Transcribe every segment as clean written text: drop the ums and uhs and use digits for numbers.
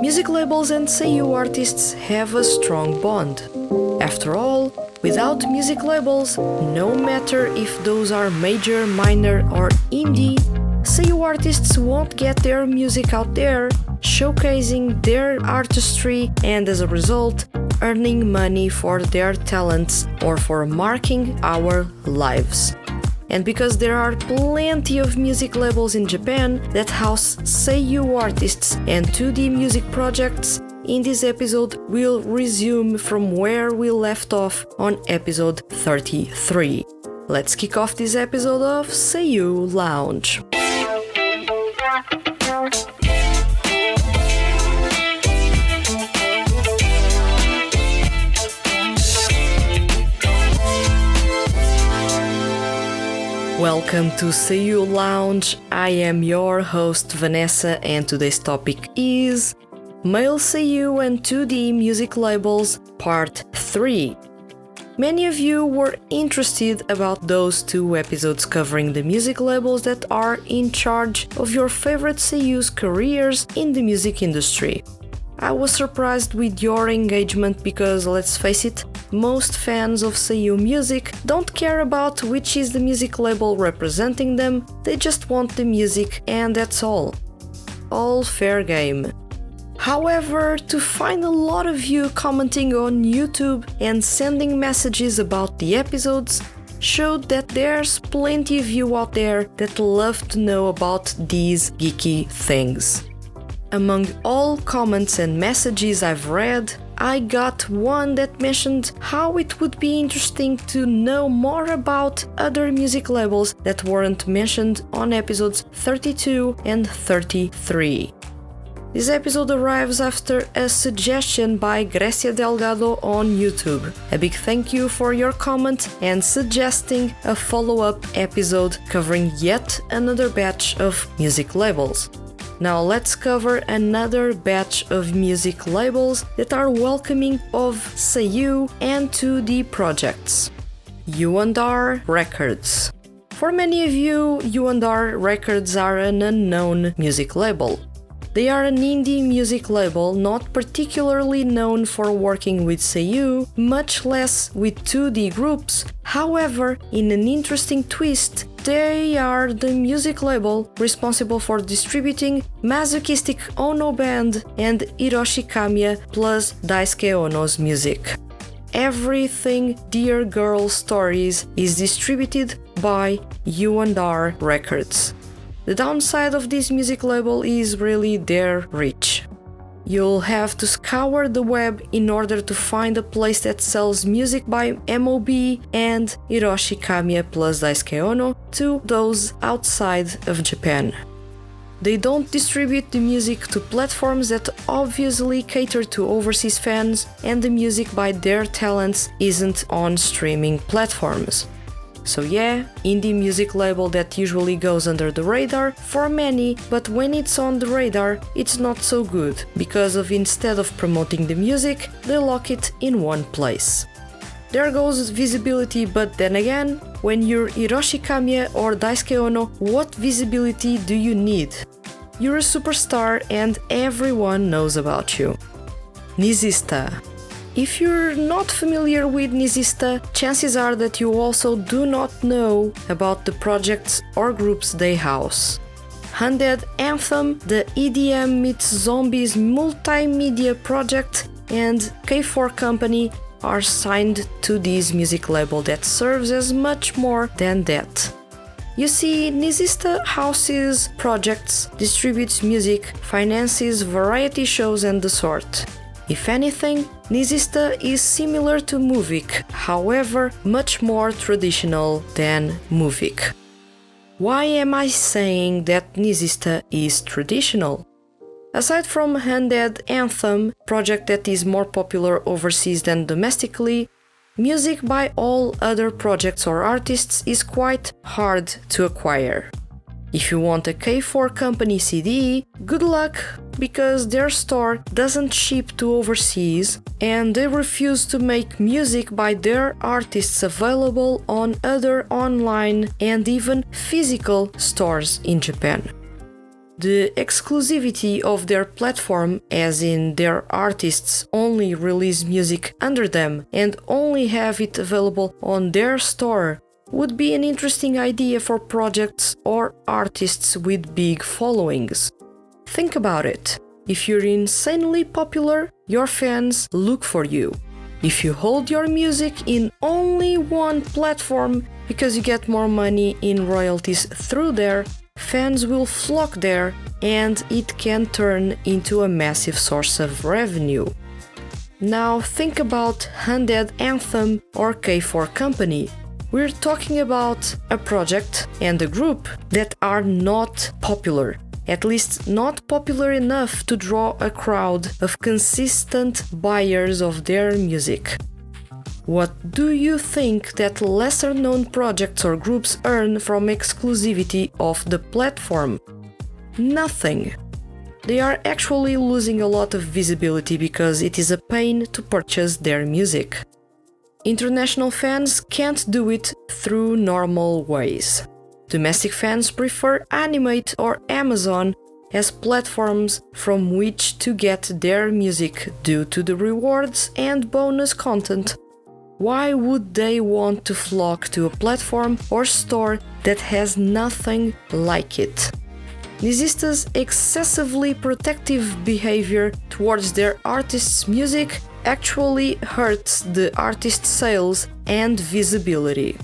Music labels and seiyuu artists have a strong bond. After all, without music labels, no matter if those are major, minor or indie, seiyuu artists won't get their music out there, showcasing their artistry and as a result, earning money for their talents or for marking our lives. And because there are plenty of music labels in Japan that house seiyuu artists and 2D music projects, in this episode we'll resume from where we left off on episode 33. Let's kick off this episode of Seiyuu Lounge. Welcome to Seiyuu Lounge. I am your host Vanessa and today's topic is Male Seiyuu and 2D Music Labels Part 3. Many of you were interested about those two episodes covering the music labels that are in charge of your favorite seiyu's careers in the music industry. I was surprised with your engagement because, let's face it, most fans of seiyuu music don't care about which is the music label representing them, they just want the music and that's all. All fair game. However, to find a lot of you commenting on YouTube and sending messages about the episodes showed that there's plenty of you out there that love to know about these geeky things. Among all comments and messages I've read, I got one that mentioned how it would be interesting to know more about other music labels that weren't mentioned on episodes 32 and 33. This episode arrives after a suggestion by Grecia Delgado on YouTube. A big thank you for your comment and suggesting a follow-up episode covering yet another batch of music labels. Now let's cover another batch of music labels that are welcoming of seiyuu and 2D projects. U&R Records. For many of you, U&R Records are an unknown music label. They are an indie music label not particularly known for working with seiyuu, much less with 2D groups. However, in an interesting twist, they are the music label responsible for distributing Masochistic Ono Band and Hiroshi Kamiya plus Daisuke Ono's music. Everything Dear Girl Stories is distributed by U&R Records. The downside of this music label is really their reach. You'll have to scour the web in order to find a place that sells music by MOB and Hiroshi Kamiya plus Daisuke Ono to those outside of Japan. They don't distribute the music to platforms that obviously cater to overseas fans, and the music by their talents isn't on streaming platforms. So yeah, indie music label that usually goes under the radar for many, but when it's on the radar, it's not so good, because of instead of promoting the music, they lock it in one place. There goes visibility, but then again, when you're Hiroshi Kamiya or Daisuke Ono, what visibility do you need? You're a superstar and everyone knows about you. Nizista. If you're not familiar with Nizista, chances are that you also do not know about the projects or groups they house. Undead Anthem, the EDM meets zombies multimedia project, and K4 Company are signed to this music label that serves as much more than that. You see, Nizista houses projects, distributes music, finances variety shows and the sort. If anything, Nizista is similar to Movic, however, much more traditional than Movic. Why am I saying that Nizista is traditional? Aside from Undead Anthem, project that is more popular overseas than domestically, music by all other projects or artists is quite hard to acquire. If you want a K4 Company CD, good luck, because their store doesn't ship to overseas and they refuse to make music by their artists available on other online and even physical stores in Japan. The exclusivity of their platform, as in their artists only release music under them and only have it available on their store, would be an interesting idea for projects or artists with big followings. Think about it. If you're insanely popular, your fans look for you. If you hold your music in only one platform because you get more money in royalties through there, fans will flock there and it can turn into a massive source of revenue. Now think about Undead Anthem or K4 Company. We're talking about a project and a group that are not popular, at least not popular enough to draw a crowd of consistent buyers of their music. What do you think that lesser-known projects or groups earn from exclusivity of the platform? Nothing. They are actually losing a lot of visibility because it is a pain to purchase their music. International fans can't do it through normal ways. Domestic fans prefer Animate or Amazon as platforms from which to get their music due to the rewards and bonus content. Why would they want to flock to a platform or store that has nothing like it? Nizista's excessively protective behavior towards their artists' music actually hurts the artist's sales and visibility.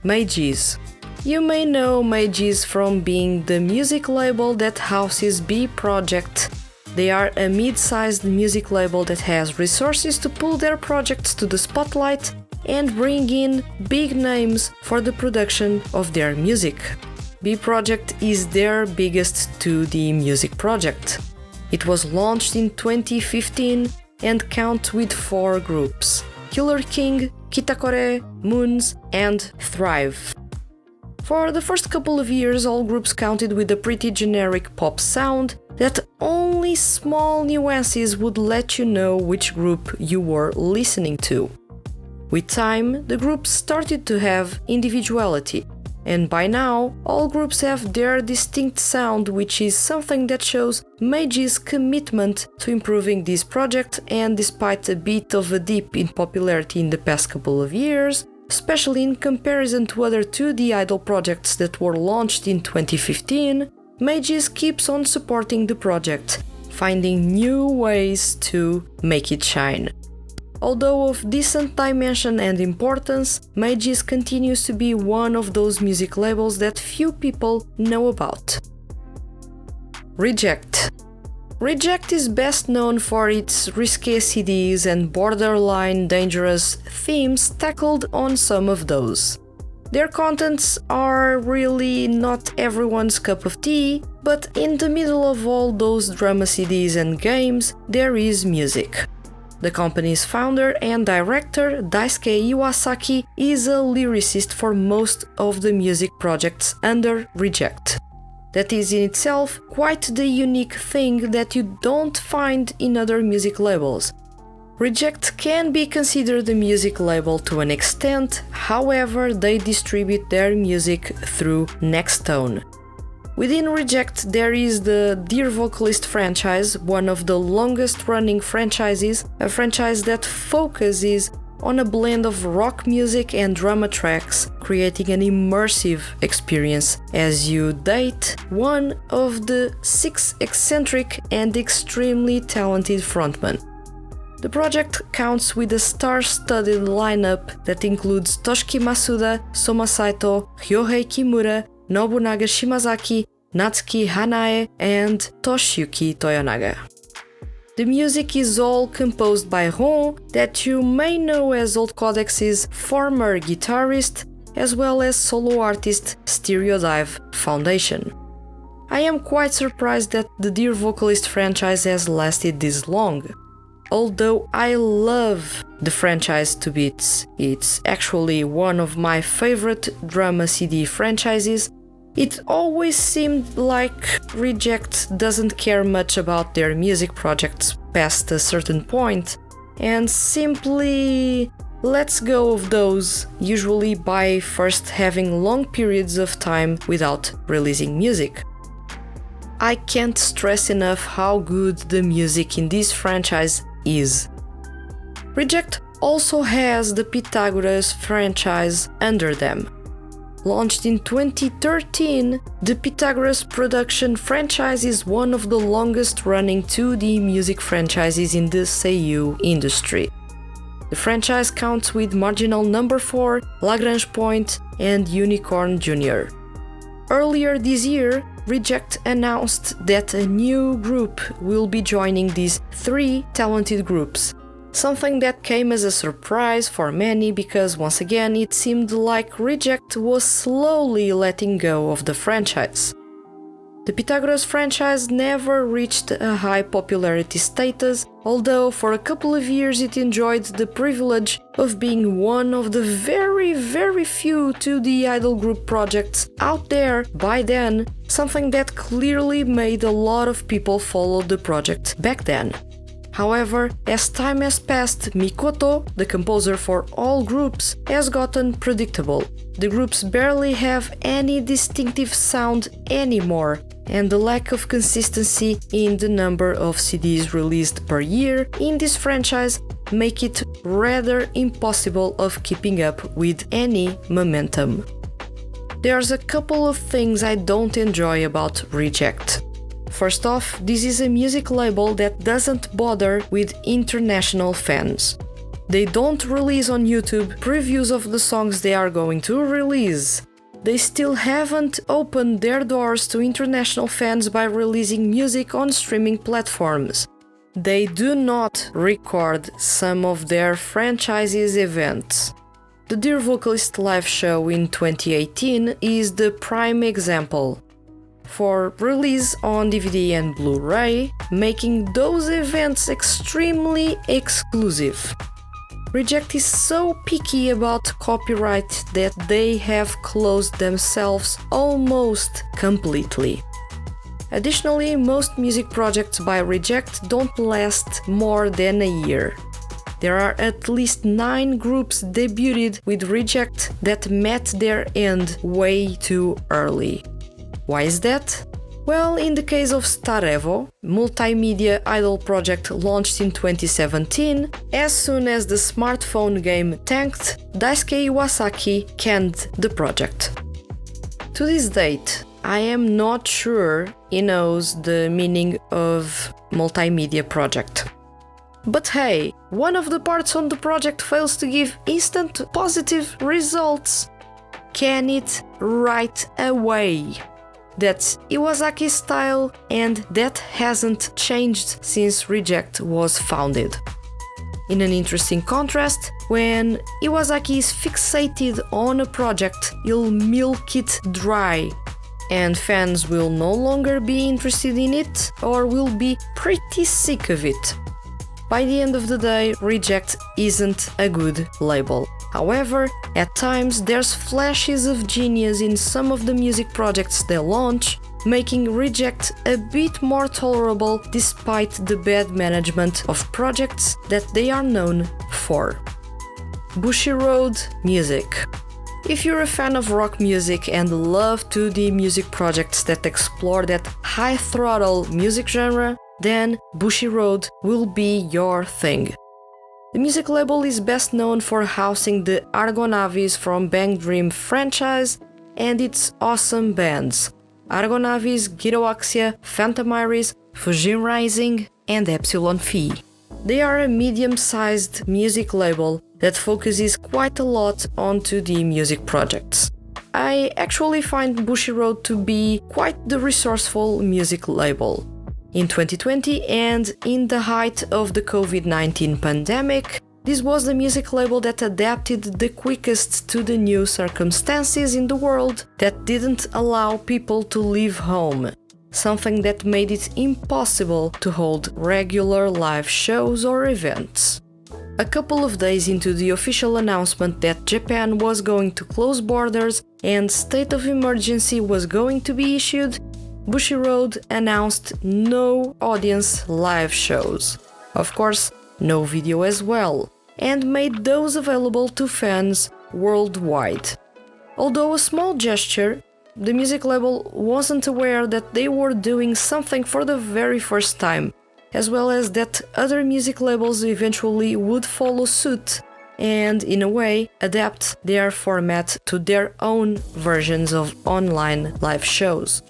Mages. You may know Mages from being the music label that houses B Project. They are a mid-sized music label that has resources to pull their projects to the spotlight and bring in big names for the production of their music. B Project is their biggest 2D music project. It was launched in 2015 and counts with 4 groups: Killer King, Kitakore, Moons, and Thrive. For the first couple of years, all groups counted with a pretty generic pop sound that only small nuances would let you know which group you were listening to. With time, the groups started to have individuality, and by now, all groups have their distinct sound, which is something that shows Mage's commitment to improving this project, and despite a bit of a dip in popularity in the past couple of years, especially in comparison to other 2D idol projects that were launched in 2015, Mages keeps on supporting the project, finding new ways to make it shine. Although of decent dimension and importance, Mages continues to be one of those music labels that few people know about. Reject. Reject is best known for its risque CDs and borderline dangerous themes tackled on some of those. Their contents are really not everyone's cup of tea, but in the middle of all those drama CDs and games, there is music. The company's founder and director, Daisuke Iwasaki, is a lyricist for most of the music projects under Reject. That is in itself quite the unique thing that you don't find in other music labels. Reject can be considered a music label to an extent, however they distribute their music through Nextone. Within Reject there is the Dear Vocalist franchise, one of the longest running franchises, a franchise that focuses on a blend of rock music and drama tracks, creating an immersive experience as you date one of the 6 eccentric and extremely talented frontmen. The project counts with a star-studded lineup that includes Toshiki Masuda, Soma Saito, Ryohei Kimura, Nobunaga Shimazaki, Natsuki Hanae, and Toshiyuki Toyonaga. The music is all composed by Ron, that you may know as Old Codex's former guitarist, as well as solo artist Stereodive Foundation. I am quite surprised that the Dear Vocalist franchise has lasted this long. Although I love the franchise to bits, it's actually one of my favorite drama CD franchises, it always seemed like Reject doesn't care much about their music projects past a certain point, and simply lets go of those, usually by first having long periods of time without releasing music. I can't stress enough how good the music in this franchise is. Reject also has the Pythagoras franchise under them. Launched in 2013, the Pythagoras production franchise is one of the longest-running 2D music franchises in the seiyuu industry. The franchise counts with Marginal Number 4, Lagrange Point, and Unicorn Jr. Earlier this year, Reject announced that a new group will be joining these three talented groups. Something that came as a surprise for many because once again it seemed like Reject was slowly letting go of the franchise. The Pythagoras franchise never reached a high popularity status, although for a couple of years it enjoyed the privilege of being one of the very few 2D idol group projects out there by then, something that clearly made a lot of people follow the project back then. However, as time has passed, Mikoto, the composer for all groups, has gotten predictable. The groups barely have any distinctive sound anymore, and the lack of consistency in the number of CDs released per year in this franchise make it rather impossible of keeping up with any momentum. There's a couple of things I don't enjoy about Reject. First off, this is a music label that doesn't bother with international fans. They don't release on YouTube previews of the songs they are going to release. They still haven't opened their doors to international fans by releasing music on streaming platforms. They do not record some of their franchise's events. The Dear Vocalist live show in 2018 is the prime example. For release on DVD and Blu-ray, making those events extremely exclusive. Reject is so picky about copyright that they have closed themselves almost completely. Additionally, most music projects by Reject don't last more than a year. There are at least 9 groups debuted with Reject that met their end way too early. Why is that? Well, in the case of Starevo, multimedia idol project launched in 2017, as soon as the smartphone game tanked, Daisuke Iwasaki canned the project. To this date, I am not sure he knows the meaning of multimedia project. But hey, one of the parts on the project fails to give instant positive results. Can it right away? That's Iwasaki's style, and that hasn't changed since Reject was founded. In an interesting contrast, when Iwasaki is fixated on a project, he'll milk it dry, and fans will no longer be interested in it or will be pretty sick of it. By the end of the day, Reject isn't a good label. However, at times there's flashes of genius in some of the music projects they launch, making Reject a bit more tolerable despite the bad management of projects that they are known for. Bushiroad Music. If you're a fan of rock music and love 2D music projects that explore that high-throttle music genre, then Bushiroad will be your thing. The music label is best known for housing the Argonavis from Bang Dream franchise and its awesome bands Argonavis, Gyroaxia, Phantom Iris, Fujin Rising, and Epsilon Phi. They are a medium-sized music label that focuses quite a lot on 2D music projects. I actually find Bushiroad to be quite the resourceful music label. In 2020 and in the height of the COVID-19 pandemic, this was the music label that adapted the quickest to the new circumstances in the world that didn't allow people to leave home, something that made it impossible to hold regular live shows or events. A couple of days into the official announcement that Japan was going to close borders and state of emergency was going to be issued, Bushiroad announced no audience live shows, of course no video as well, and made those available to fans worldwide. Although a small gesture, the music label wasn't aware that they were doing something for the very first time, as well as that other music labels eventually would follow suit and, in a way, adapt their format to their own versions of online live shows.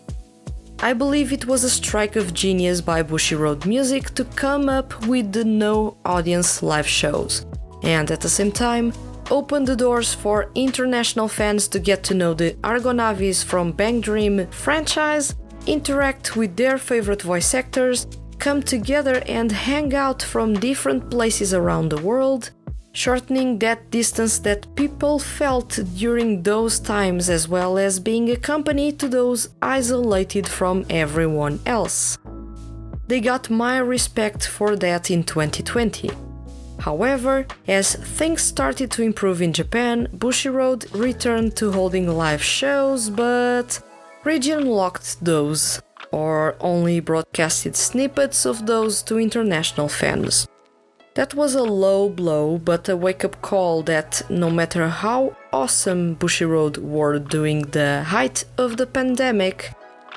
I believe it was a strike of genius by Bushiroad Music to come up with the no audience live shows, and at the same time open the doors for international fans to get to know the Argonavis from Bang Dream franchise, interact with their favorite voice actors, come together and hang out from different places around the world, shortening that distance that people felt during those times, as well as being a company to those isolated from everyone else. They got my respect for that in 2020. However, as things started to improve in Japan, Bushiroad returned to holding live shows, but region locked those, or only broadcasted snippets of those to international fans. That was a low blow, but a wake-up call that no matter how awesome Bushiroad were during the height of the pandemic,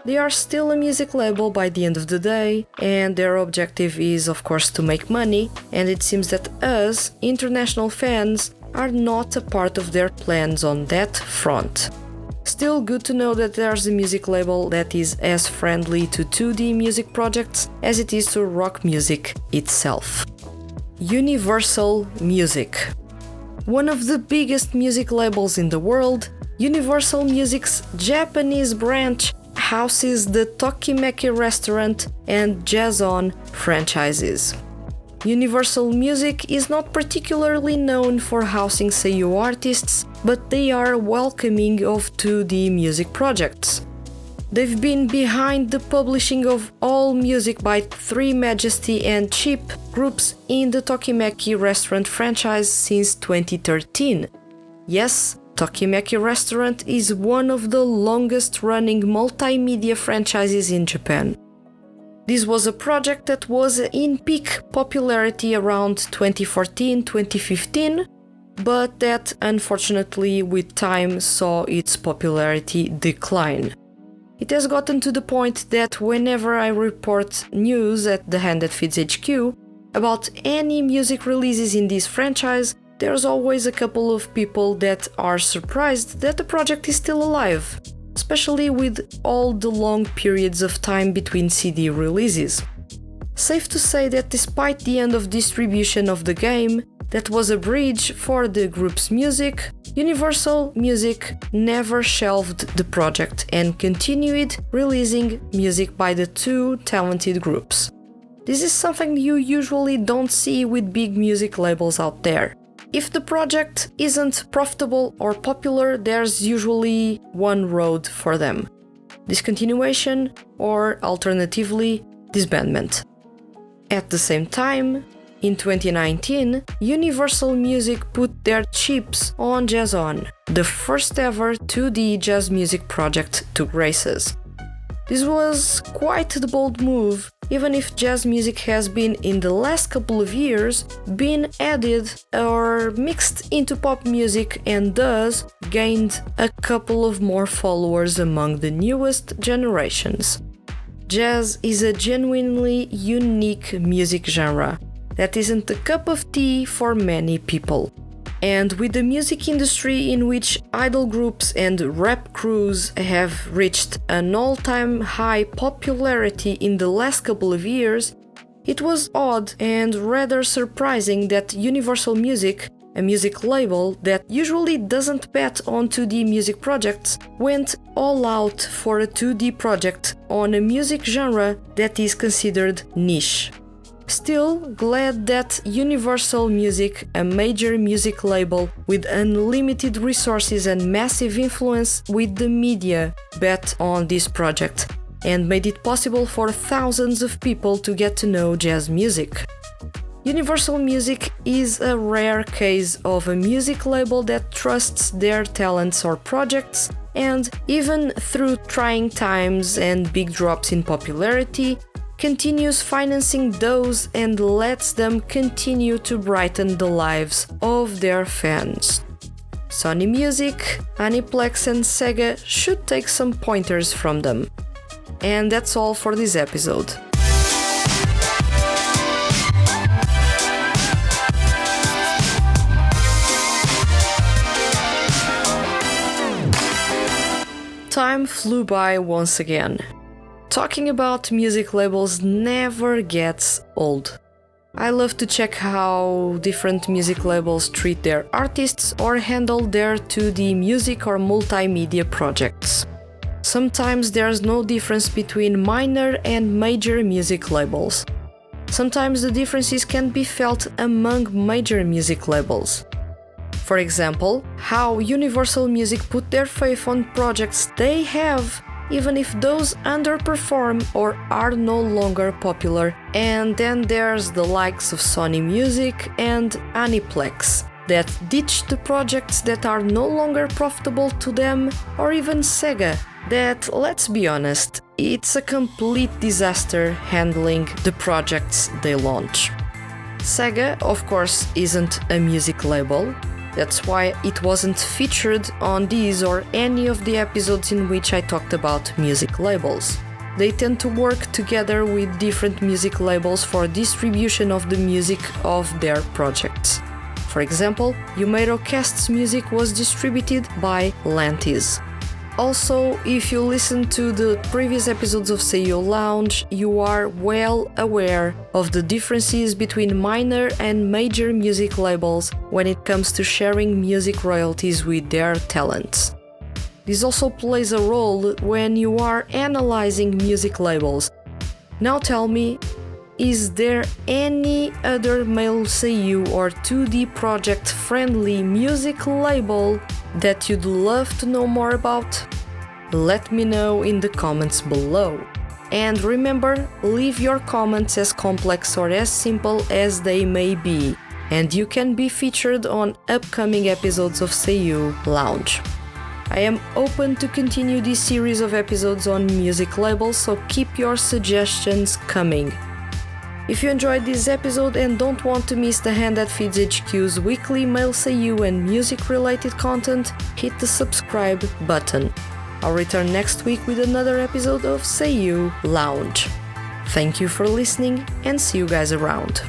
they are still a music label by the end of the day, and their objective is of course to make money, and it seems that us, international fans, are not a part of their plans on that front. Still good to know that there's a music label that is as friendly to 2D music projects as it is to rock music itself. Universal Music. One of the biggest music labels in the world, Universal Music's Japanese branch houses the Tokimeki Restaurant and Jazz-On franchises. Universal Music is not particularly known for housing seiyuu artists, but they are welcoming of 2D music projects. They've been behind the publishing of all music by Three Majesty and Chip groups in the Tokimeki Restaurant franchise since 2013. Yes, Tokimeki Restaurant is one of the longest running multimedia franchises in Japan. This was a project that was in peak popularity around 2014-2015, but that unfortunately with time saw its popularity decline. It has gotten to the point that whenever I report news at The Hand That Feeds HQ about any music releases in this franchise, there's always a couple of people that are surprised that the project is still alive, especially with all the long periods of time between CD releases. Safe to say that despite the end of distribution of the game, that was a bridge for the group's music, Universal Music never shelved the project and continued releasing music by the two talented groups. This is something you usually don't see with big music labels out there. If the project isn't profitable or popular, there's usually one road for them: discontinuation or alternatively disbandment. At the same time, in 2019, Universal Music put their chips on Jazz-On, the first ever 2D jazz music project to races. This was quite the bold move, even if jazz music has been in the last couple of years been added or mixed into pop music and thus gained a couple of more followers among the newest generations. Jazz is a genuinely unique music genre that isn't the cup of tea for many people. And with the music industry in which idol groups and rap crews have reached an all-time high popularity in the last couple of years, it was odd and rather surprising that Universal Music, a music label that usually doesn't bet on 2D music projects, went all out for a 2D project on a music genre that is considered niche. Still glad that Universal Music, a major music label with unlimited resources and massive influence with the media, bet on this project and made it possible for thousands of people to get to know jazz music. Universal Music is a rare case of a music label that trusts their talents or projects, and even through trying times and big drops in popularity, continues financing those and lets them continue to brighten the lives of their fans. Sony Music, Aniplex and Sega should take some pointers from them. And that's all for this episode. Time flew by once again. Talking about music labels never gets old. I love to check how different music labels treat their artists or handle their 2D music or multimedia projects. Sometimes there's no difference between minor and major music labels. Sometimes the differences can be felt among major music labels. For example, how Universal Music put their faith on projects they have, even if those underperform or are no longer popular. And then there's the likes of Sony Music and Aniplex, that ditch the projects that are no longer profitable to them, or even Sega, that, let's be honest, it's a complete disaster handling the projects they launch. Sega, of course, isn't a music label. That's why it wasn't featured on these or any of the episodes in which I talked about music labels. They tend to work together with different music labels for distribution of the music of their projects. For example, Yumeirocast's music was distributed by Lantis. Also, if you listen to the previous episodes of Seiyu Lounge, you are well aware of the differences between minor and major music labels when it comes to sharing music royalties with their talents. This also plays a role when you are analyzing music labels. Now tell me, is there any other male Seiyu or 2D project friendly music label that you'd love to know more about? Let me know in the comments below. And remember, leave your comments as complex or as simple as they may be, and you can be featured on upcoming episodes of Seiyu Lounge. I am open to continue this series of episodes on music labels, so keep your suggestions coming. If you enjoyed this episode and don't want to miss the Hand That Feeds HQ's weekly Male Seiyu and music-related content, hit the subscribe button. I'll return next week with another episode of Seiyu Lounge. Thank you for listening and see you guys around.